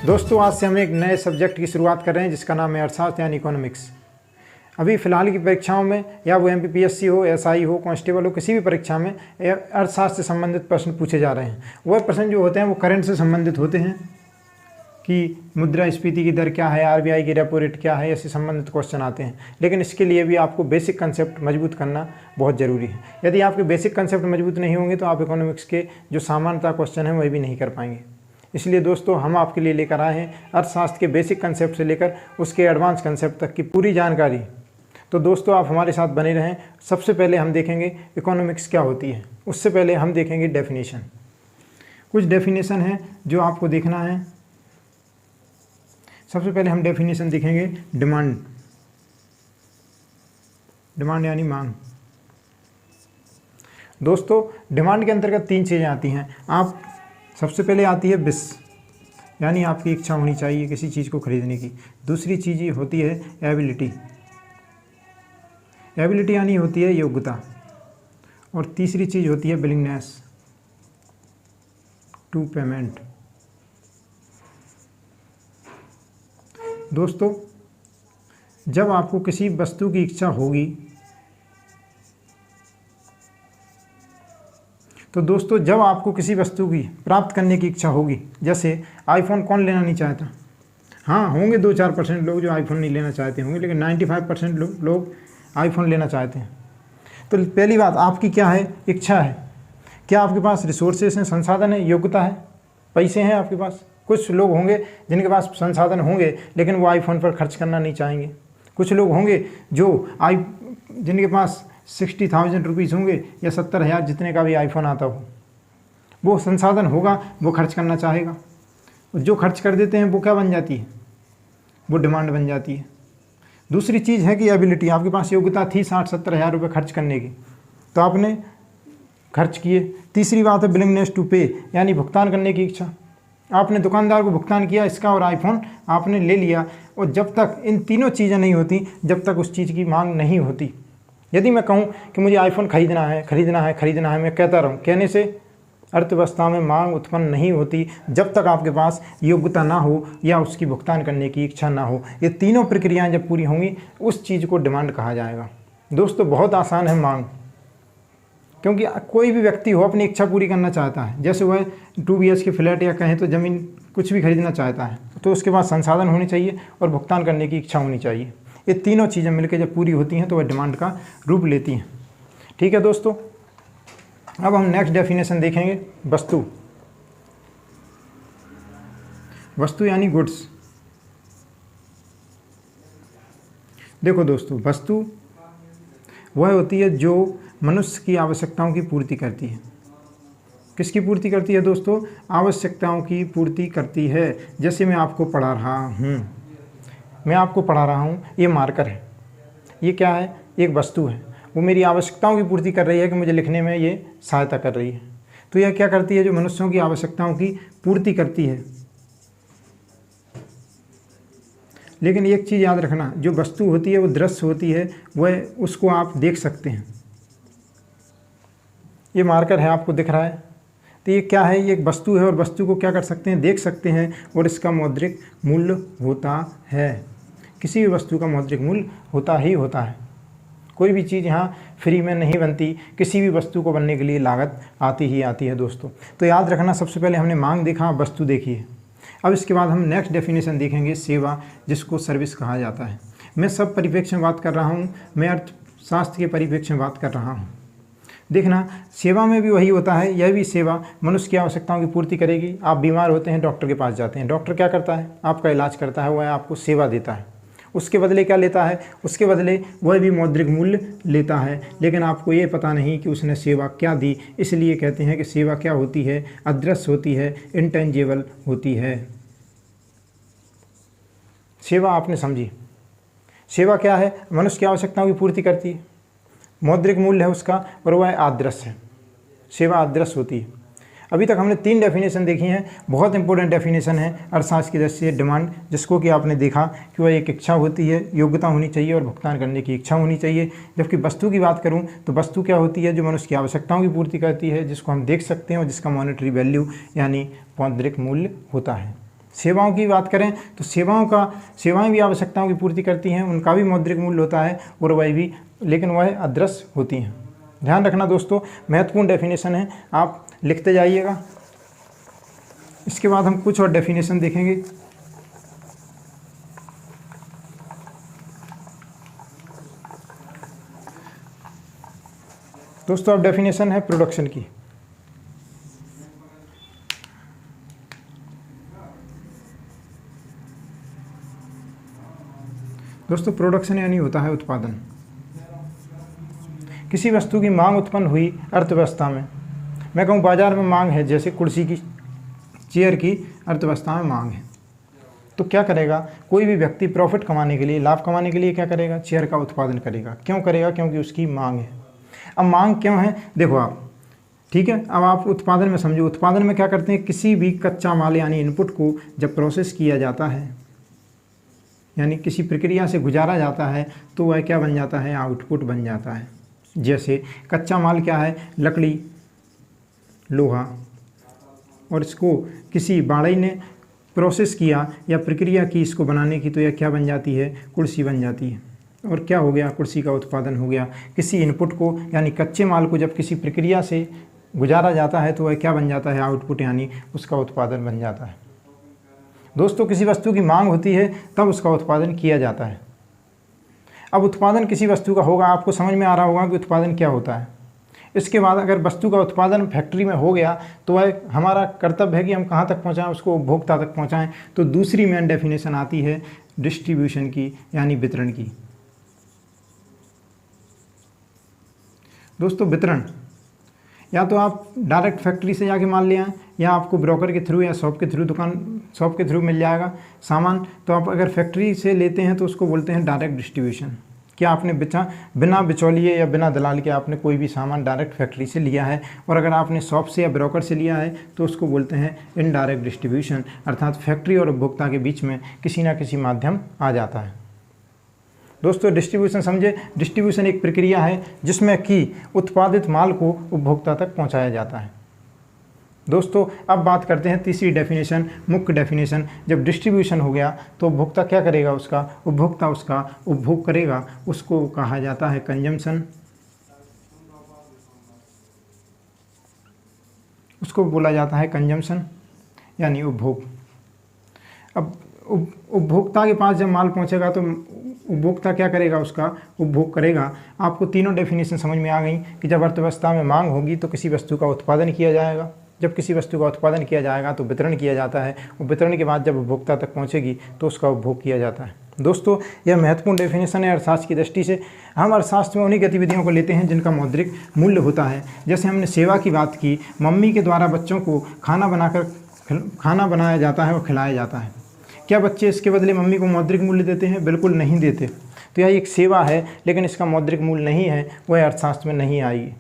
दोस्तों आज से हम एक नए सब्जेक्ट की शुरुआत कर रहे हैं जिसका नाम है अर्थशास्त्र यानी इकोनॉमिक्स। अभी फ़िलहाल की परीक्षाओं में या वो MPPSC हो, SI हो, कांस्टेबल हो, किसी भी परीक्षा में अर्थशास्त्र से संबंधित प्रश्न पूछे जा रहे हैं। वह प्रश्न जो होते हैं वो करंट से संबंधित होते हैं कि मुद्रास्फीति की दर क्या है, RBI की रेपो रेट क्या है, ऐसे संबंधित क्वेश्चन आते हैं। लेकिन इसके लिए भी आपको बेसिक कंसेप्ट मजबूत करना बहुत ज़रूरी है। यदि आपके बेसिक कंसेप्ट मजबूत नहीं होंगे तो आप इकोनॉमिक्स के जो सामान्यतः क्वेश्चन हैं वह भी नहीं कर पाएंगे। इसलिए दोस्तों हम आपके लिए लेकर आए हैं अर्थशास्त्र के बेसिक कंसेप्ट से लेकर उसके एडवांस कंसेप्ट तक की पूरी जानकारी। तो दोस्तों आप हमारे साथ बने रहें। सबसे पहले हम देखेंगे इकोनॉमिक्स क्या होती है, उससे पहले हम देखेंगे डेफिनेशन। कुछ डेफिनेशन है जो आपको देखना है। सबसे पहले हम डेफिनेशन देखेंगे डिमांड। डिमांड यानी मांग। दोस्तों डिमांड के अंतर्गत तीन चीज़ें आती हैं। आप सबसे पहले आती है विश, यानी आपकी इच्छा होनी चाहिए किसी चीज़ को खरीदने की। दूसरी चीज़ होती है एबिलिटी। एबिलिटी यानी होती है योग्यता। और तीसरी चीज़ होती है विलिंगनेस टू पेमेंट। दोस्तों जब आपको किसी वस्तु की इच्छा होगी तो दोस्तों जब आपको किसी वस्तु की प्राप्त करने की इच्छा होगी, जैसे आईफोन कौन लेना नहीं चाहता। हाँ होंगे 2-4% लोग जो आईफोन नहीं लेना चाहते होंगे, लेकिन 95% लोग आईफोन लेना चाहते हैं। तो पहली बात आपकी क्या है, इच्छा है। क्या आपके पास रिसोर्सेस हैं, संसाधन है, योग्यता है, पैसे हैं आपके पास। कुछ लोग होंगे जिनके पास संसाधन होंगे लेकिन वो आईफोन पर खर्च करना नहीं चाहेंगे। कुछ लोग होंगे जिनके पास 60,000 रुपीज़ होंगे या 70,000 जितने का भी आईफोन आता हो, वो संसाधन होगा, वो खर्च करना चाहेगा। जो खर्च कर देते हैं वो क्या बन जाती है, वो डिमांड बन जाती है। दूसरी चीज़ है कि एबिलिटी। आपके पास योग्यता थी 60-70,000 रुपये खर्च करने की, तो आपने खर्च किए। तीसरी बात है विलिंगनेस टू पे, यानी भुगतान करने की इच्छा। आपने दुकानदार को भुगतान किया इसका और आईफोन आपने ले लिया। और जब तक इन तीनों चीज़ें नहीं होती, जब तक उस चीज़ की मांग नहीं होती। यदि मैं कहूँ कि मुझे आईफोन खरीदना है, मैं कहता रहूँ, कहने से अर्थव्यवस्था में मांग उत्पन्न नहीं होती जब तक आपके पास योग्यता ना हो या उसकी भुगतान करने की इच्छा ना हो। ये तीनों प्रक्रियाएं जब पूरी होंगी उस चीज़ को डिमांड कहा जाएगा। दोस्तों बहुत आसान है मांग, क्योंकि कोई भी व्यक्ति हो अपनी इच्छा पूरी करना चाहता है। जैसे वह 2 BHK फ्लैट या कहें तो ज़मीन कुछ भी खरीदना चाहता है, तो उसके पास संसाधन होने चाहिए और भुगतान करने की इच्छा होनी चाहिए। ये तीनों चीज़ें मिलकर जब पूरी होती हैं तो वह डिमांड का रूप लेती हैं। ठीक है दोस्तों, अब हम नेक्स्ट डेफिनेशन देखेंगे वस्तु। वस्तु यानी गुड्स। देखो दोस्तों, वस्तु वह होती है जो मनुष्य की आवश्यकताओं की पूर्ति करती है। किसकी पूर्ति करती है दोस्तों, आवश्यकताओं की पूर्ति करती है। जैसे मैं आपको पढ़ा रहा हूँ, ये मार्कर है, ये क्या है, एक वस्तु है। वो मेरी आवश्यकताओं की पूर्ति कर रही है कि मुझे लिखने में ये सहायता कर रही है। तो यह क्या करती है, जो मनुष्यों की आवश्यकताओं की पूर्ति करती है। लेकिन एक चीज़ याद रखना, जो वस्तु होती है वो दृश्य होती है, वह उसको आप देख सकते हैं। ये मार्कर है, आपको दिख रहा है, तो ये क्या है, ये एक वस्तु है और वस्तु को क्या कर सकते हैं, देख सकते हैं और इसका मौद्रिक मूल्य होता है। किसी भी वस्तु का मौद्रिक मूल्य होता ही होता है। कोई भी चीज़ यहाँ फ्री में नहीं बनती, किसी भी वस्तु को बनने के लिए लागत आती ही आती है दोस्तों। तो याद रखना, सबसे पहले हमने मांग देखा, वस्तु देखी है। अब इसके बाद हम नेक्स्ट डेफिनेशन देखेंगे सेवा, जिसको सर्विस कहा जाता है। मैं सब परिप्रेक्ष्य में बात कर रहा हूँ, मैं अर्थशास्त्र के परिप्रेक्ष्य में बात कर रहा हूँ। देखना, सेवा में भी वही होता है। यह भी सेवा मनुष्य की आवश्यकताओं की पूर्ति करेगी। आप बीमार होते हैं, डॉक्टर के पास जाते हैं, डॉक्टर क्या करता है, आपका इलाज करता है, वह आपको सेवा देता है। उसके बदले क्या लेता है, उसके बदले वह भी मौद्रिक मूल्य लेता है। लेकिन आपको ये पता नहीं कि उसने सेवा क्या दी। इसलिए कहते हैं कि सेवा क्या होती है, अदृश्य होती है, इंटेंजिबल होती है। सेवा आपने समझी, सेवा क्या है, मनुष्य की आवश्यकताओं की पूर्ति करती है, मौद्रिक मूल्य है उसका, और वह अदृश्य है। सेवा अदृश्य होती है। अभी तक हमने 3 डेफिनेशन देखी हैं। बहुत इंपॉर्टेंट डेफिनेशन है अर्थशास्त्र की दृष्टि से डिमांड, जिसको कि आपने देखा कि वह एक इच्छा होती है, योग्यता होनी चाहिए और भुगतान करने की इच्छा होनी चाहिए। जबकि वस्तु की बात करूं तो वस्तु क्या होती है, जो मनुष्य की आवश्यकताओं की पूर्ति करती है, जिसको हम देख सकते हैं और जिसका मॉनेटरी वैल्यू यानी मौद्रिक मूल्य होता है। सेवाओं की बात करें तो सेवाएं भी आवश्यकताओं की पूर्ति करती हैं, उनका भी मौद्रिक मूल्य होता है और वह भी, लेकिन वह अदृश्य होती हैं। ध्यान रखना दोस्तों, महत्वपूर्ण डेफिनेशन है, आप लिखते जाइएगा। इसके बाद हम कुछ और डेफिनेशन देखेंगे। दोस्तों अब डेफिनेशन है प्रोडक्शन की। दोस्तों प्रोडक्शन यानी होता है उत्पादन। किसी वस्तु की मांग उत्पन्न हुई अर्थव्यवस्था में, मैं कहूँ बाजार में मांग है, जैसे कुर्सी की, चेयर की अर्थव्यवस्था में मांग है, तो क्या करेगा कोई भी व्यक्ति प्रॉफिट कमाने के लिए, लाभ कमाने के लिए क्या करेगा, चेयर का उत्पादन करेगा। क्यों करेगा? क्योंकि उसकी मांग है। अब मांग क्यों है देखो आप, ठीक है। अब आप उत्पादन में समझो, उत्पादन में क्या करते हैं, किसी भी कच्चा माल यानी इनपुट को जब प्रोसेस किया जाता है, यानी किसी प्रक्रिया से गुजारा जाता है, तो वह क्या बन जाता है, आउटपुट बन जाता है। जैसे कच्चा माल क्या है, लकड़ी, लोहा, और इसको किसी बाड़ई ने प्रोसेस किया या प्रक्रिया की इसको बनाने की, तो यह क्या बन जाती है, कुर्सी बन जाती है। और क्या हो गया, कुर्सी का उत्पादन हो गया। किसी इनपुट को यानी कच्चे माल को जब किसी प्रक्रिया से गुजारा जाता है, तो वह क्या बन जाता है, आउटपुट यानी उसका उत्पादन बन जाता है। दोस्तों किसी वस्तु की मांग होती है तब उसका उत्पादन किया जाता है। अब उत्पादन किसी वस्तु का होगा, आपको समझ में आ रहा होगा कि उत्पादन क्या होता है। इसके बाद अगर वस्तु का उत्पादन फैक्ट्री में हो गया, तो वह हमारा कर्तव्य है कि हम कहाँ तक पहुँचाएँ, उसको उपभोक्ता तक पहुँचाएँ। तो दूसरी मेन डेफिनेशन आती है डिस्ट्रीब्यूशन की, यानी वितरण की। दोस्तों वितरण, या तो आप डायरेक्ट फैक्ट्री से जाके माल ले आएँ, या आपको ब्रोकर के थ्रू या शॉप के थ्रू मिल जाएगा सामान। तो आप अगर फैक्ट्री से लेते हैं तो उसको बोलते हैं डायरेक्ट डिस्ट्रीब्यूशन। क्या आपने बिना बिचौलिए या बिना दलाल के आपने कोई भी सामान डायरेक्ट फैक्ट्री से लिया है। और अगर आपने शॉप से या ब्रोकर से लिया है तो उसको बोलते हैं इनडायरेक्ट डिस्ट्रीब्यूशन, अर्थात फैक्ट्री और उपभोक्ता के बीच में किसी ना किसी माध्यम आ जाता है। दोस्तों डिस्ट्रीब्यूशन समझे, डिस्ट्रीब्यूशन एक प्रक्रिया है जिसमें कि उत्पादित माल को उपभोक्ता तक पहुंचाया जाता है। दोस्तों अब बात करते हैं तीसरी डेफिनेशन, मुख्य डेफिनेशन। जब डिस्ट्रीब्यूशन हो गया तो उपभोक्ता क्या करेगा, उपभोक्ता उसका उपभोग करेगा, उसको कहा जाता है कंजम्पशन, उसको बोला जाता है कंजम्पशन यानी उपभोग। अब उपभोक्ता के पास जब माल पहुंचेगा तो उपभोक्ता क्या करेगा, उसका उपभोग करेगा। आपको तीनों डेफिनेशन समझ में आ गई कि जब अर्थव्यवस्था में मांग होगी तो किसी वस्तु का उत्पादन किया जाएगा, जब किसी वस्तु का उत्पादन किया जाएगा तो वितरण किया जाता है, और वितरण के बाद जब उपभोक्ता तक पहुंचेगी तो उसका उपभोग किया जाता है। दोस्तों यह महत्वपूर्ण डेफिनेशन है अर्थशास्त्र की दृष्टि से। हम अर्थशास्त्र में उन्हीं गतिविधियों को लेते हैं जिनका मौद्रिक मूल्य होता है। जैसे हमने सेवा की बात की, मम्मी के द्वारा बच्चों को खाना बनाया जाता है और खिलाया जाता है। क्या बच्चे इसके बदले मम्मी को मौद्रिक मूल्य देते हैं? बिल्कुल नहीं देते। तो यह एक सेवा है, लेकिन इसका मौद्रिक मूल्य नहीं है, वह अर्थशास्त्र में नहीं आएगी।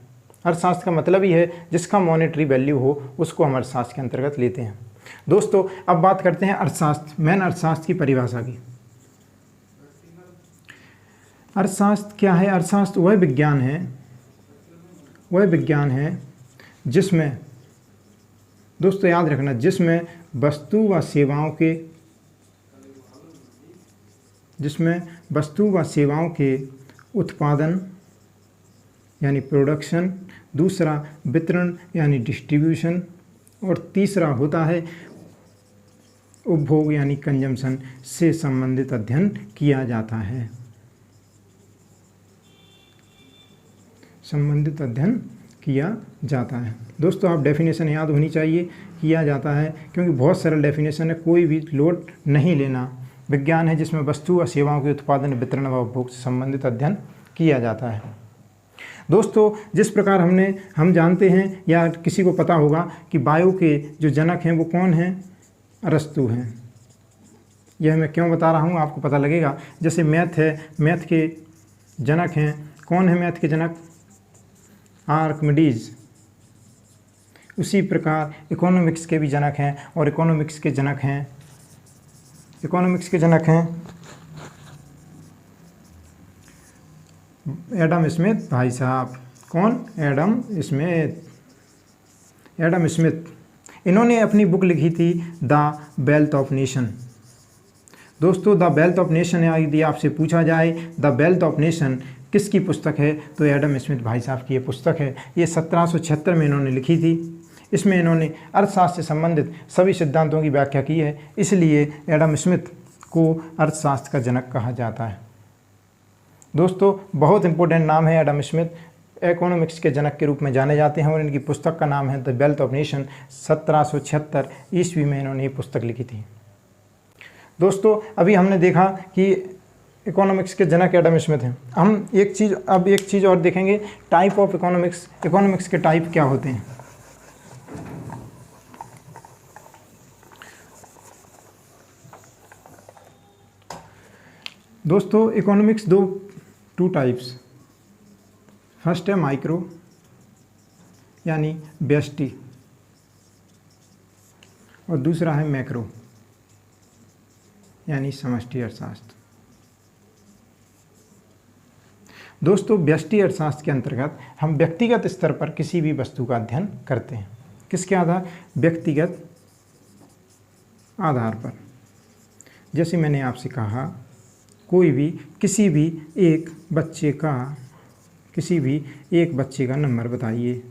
अर्थशास्त्र का मतलब ही है जिसका मॉनेटरी वैल्यू हो उसको हम अर्थशास्त्र के अंतर्गत लेते हैं। दोस्तों अब बात करते हैं अर्थशास्त्र, मेन अर्थशास्त्र की परिभाषा की। अर्थशास्त्र क्या है? अर्थशास्त्र वह विज्ञान है जिसमें, दोस्तों याद रखना, जिसमें वस्तु व सेवाओं के उत्पादन यानी प्रोडक्शन, दूसरा वितरण यानी डिस्ट्रीब्यूशन, और तीसरा होता है उपभोग यानी कंजम्पशन से संबंधित अध्ययन किया जाता है। दोस्तों आप डेफिनेशन याद होनी चाहिए, किया जाता है, क्योंकि बहुत सरल डेफिनेशन है, कोई भी लोड नहीं लेना। विज्ञान है जिसमें वस्तु व सेवाओं के उत्पादन, वितरण व उपभोग से संबंधित अध्ययन किया जाता है। दोस्तों जिस प्रकार हम जानते हैं या किसी को पता होगा कि वायु के जो जनक हैं वो कौन हैं? अरस्तु हैं। यह मैं क्यों बता रहा हूँ आपको पता लगेगा। जैसे मैथ है, मैथ के जनक हैं, कौन है मैथ के जनक? आर्किमिडीज। उसी प्रकार इकोनॉमिक्स के भी जनक हैं, और इकोनॉमिक्स के जनक हैं एडम स्मिथ भाई साहब। कौन? Adam Smith. इन्होंने अपनी बुक लिखी थी द वेल्थ ऑफ नेशन। दोस्तों, द वेल्थ ऑफ नेशन यदि आपसे पूछा जाए द वेल्थ ऑफ नेशन किसकी पुस्तक है तो एडम स्मिथ भाई साहब की ये पुस्तक है। ये 1776 में इन्होंने लिखी थी। इसमें इन्होंने अर्थशास्त्र से संबंधित सभी सिद्धांतों की व्याख्या की है, इसलिए एडम स्मिथ को अर्थशास्त्र का जनक कहा जाता है। दोस्तों, बहुत इंपॉर्टेंट नाम है एडम स्मिथ। इकोनॉमिक्स के जनक के रूप में जाने जाते हैं और इनकी पुस्तक का नाम है द वेल्थ ऑफ नेशन। 1776 ईस्वी में इन्होंने ये पुस्तक लिखी थी। दोस्तों, अभी हमने देखा कि इकोनॉमिक्स के जनक एडम स्मिथ हैं। हम एक चीज़ और देखेंगे, टाइप ऑफ इकोनॉमिक्स। इकोनॉमिक्स के टाइप क्या होते हैं। दोस्तों, इकोनॉमिक्स टू टाइप्स। फर्स्ट है माइक्रो यानी व्यष्टि, और दूसरा है मैक्रो यानी समष्टि अर्थशास्त्र। दोस्तों, व्यष्टि अर्थशास्त्र के अंतर्गत हम व्यक्तिगत स्तर पर किसी भी वस्तु का अध्ययन करते हैं। किसके आधार? व्यक्तिगत आधार पर। जैसे मैंने आपसे कहा, कोई भी किसी भी एक बच्चे का नंबर बताइए,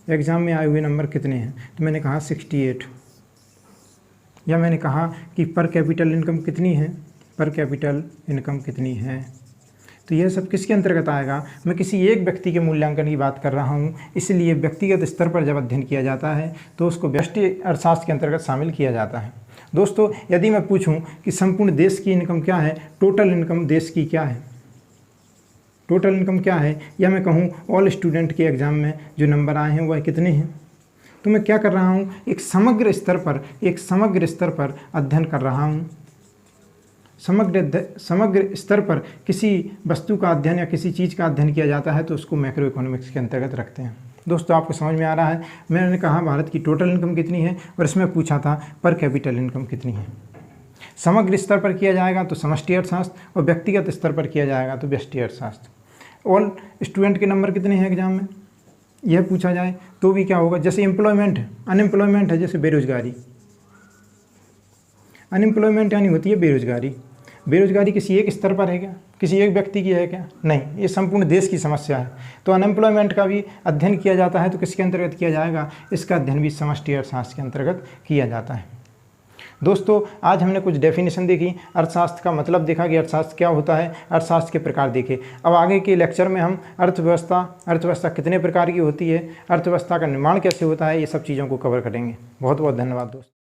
एग्ज़ाम में आए हुए नंबर कितने हैं, तो मैंने कहा 68। या मैंने कहा कि पर कैपिटल इनकम कितनी है, पर कैपिटल इनकम कितनी है, तो यह सब किसके अंतर्गत आएगा? मैं किसी एक व्यक्ति के मूल्यांकन की बात कर रहा हूँ, इसलिए व्यक्तिगत स्तर पर जब अध्ययन किया जाता है तो उसको व्यष्टि अर्थशास्त्र के अंतर्गत शामिल किया जाता है। दोस्तों, यदि मैं पूछूं कि संपूर्ण देश की इनकम क्या है, टोटल इनकम देश की क्या है, टोटल इनकम क्या है, या मैं कहूं ऑल स्टूडेंट के एग्ज़ाम में जो नंबर आए हैं वह कितने हैं, तो मैं क्या कर रहा हूं? एक समग्र स्तर पर अध्ययन कर रहा हूं। समग्र स्तर पर किसी वस्तु का अध्ययन या किसी चीज़ का अध्ययन किया जाता है तो उसको मैक्रो इकोनॉमिक्स के अंतर्गत रखते हैं। दोस्तों, आपको समझ में आ रहा है? मैंने कहा भारत की टोटल इनकम कितनी है और इसमें पूछा था पर कैपिटल इनकम कितनी है। समग्र स्तर पर किया जाएगा तो समष्टि अर्थशास्त्र, और व्यक्तिगत स्तर पर किया जाएगा तो व्यष्टि अर्थशास्त्र। ऑल स्टूडेंट के नंबर कितने हैं एग्जाम में, यह पूछा जाए तो भी क्या होगा? जैसे एम्प्लॉयमेंट है, अनएम्प्लॉयमेंट है, जैसे बेरोजगारी। अनएम्प्लॉयमेंट यानी होती है बेरोजगारी। बेरोजगारी किसी एक स्तर पर है क्या? किसी एक व्यक्ति की है क्या? नहीं, ये संपूर्ण देश की समस्या है। तो अनएम्प्लॉयमेंट का भी अध्ययन किया जाता है तो किसके अंतर्गत किया जाएगा? इसका अध्ययन भी समष्टि अर्थशास्त्र के अंतर्गत किया जाता है। दोस्तों, आज हमने कुछ डेफिनेशन देखी, अर्थशास्त्र का मतलब देखा कि अर्थशास्त्र क्या होता है, अर्थशास्त्र के प्रकार देखे। अब आगे के लेक्चर में हम अर्थव्यवस्था कितने प्रकार की होती है, अर्थव्यवस्था का निर्माण कैसे होता है, ये सब चीज़ों को कवर करेंगे। बहुत बहुत धन्यवाद दोस्तों।